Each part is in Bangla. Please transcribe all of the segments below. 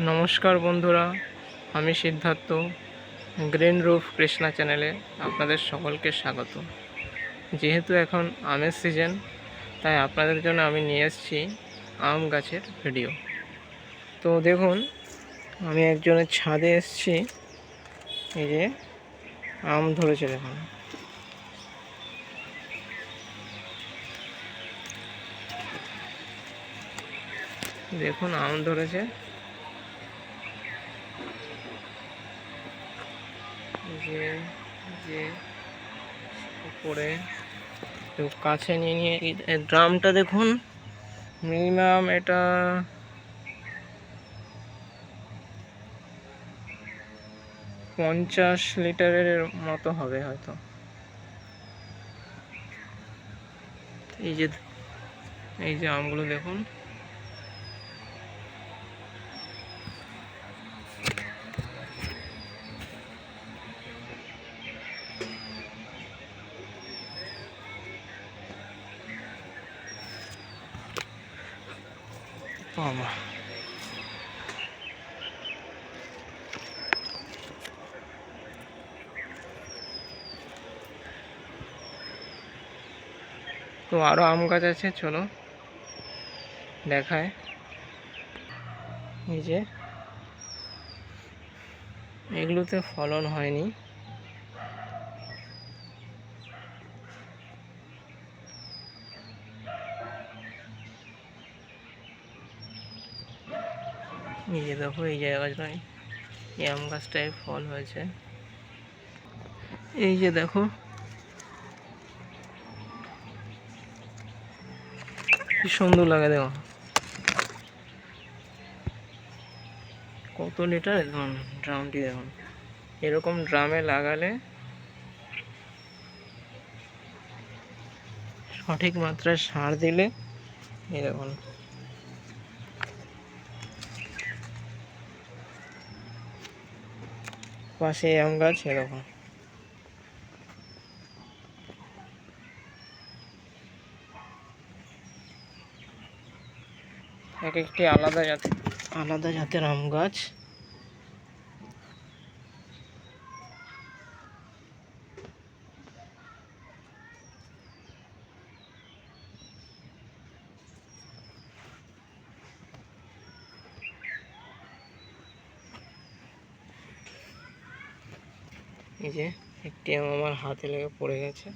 নমস্কার বন্ধুরা, আমি সিদ্ধার্থ। গ্রিন রুফ কৃষ্ণা চ্যানেলে আপনাদের সকলকে স্বাগত। যেহেতু এখন আমের সিজন, তাই আপনাদের জন্য আমি নিয়ে এসেছি আম গাছের ভিডিও। তো দেখুন, আমি একজনের ছাদে এসেছি। এই যে আম ধরেছে, দেখুন। দেখুন আম ধরেছে, যে যে উপরে কাছে নিয়ে ড্রামটা দেখুন। মিনিমাম এটা 50 লিটারের মতো হবে হয়তো। এই যে আমগুলো দেখুন। বাবা, তো আরো আম গাছ আছে, চলো দেখায়। এই যে এগুলোতে ফলন হয়নি। এই যে দেখো, এই জায়গাটায় এই আম গাছটায় ফল হয়েছে। এই যে দেখো, কি সুন্দর লাগে, দেখো কত লিটার। দেখুন ড্রামটি, দেখুন এরকম ড্রামে লাগালে সঠিক মাত্রায় সার দিলে, এই দেখুন পাশে আম গাছ, এরকম এক একটি আলাদা জাতের আম গাছ। এই যে একটি আম আমার হাতে লেগে পড়ে গেছে।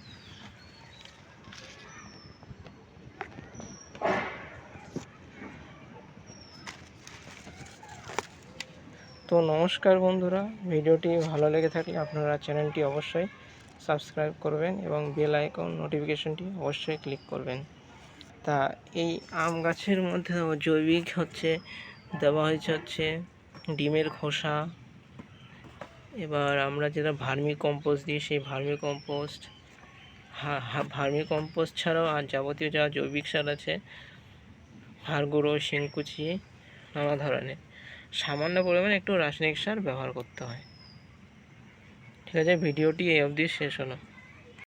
তো নমস্কার বন্ধুরা, ভিডিওটি ভালো লেগে থাকলে আপনারা চ্যানেলটি অবশ্যই সাবস্ক্রাইব করবেন এবং বেল আইকন নোটিফিকেশনটি অবশ্যই ক্লিক করবেন। তা এই আম গাছের মধ্যে জৈবিক দেওয়া হয়েছে ডিমের খোসা। এবার আমরা যেটা ভার্মি কম্পোস্ট দিই, সেই ভার্মি কম্পোস্ট ছাড়াও আর যাবতীয় যা জৈবিক সার আছে, হাড় গুঁড়ো, শিংকুচি, নানা ধরনের সামান্য পরিমাণে একটু রাসায়নিক সার ব্যবহার করতে হয়। ঠিক আছে, ভিডিওটি এই অবধি শেষ হলো।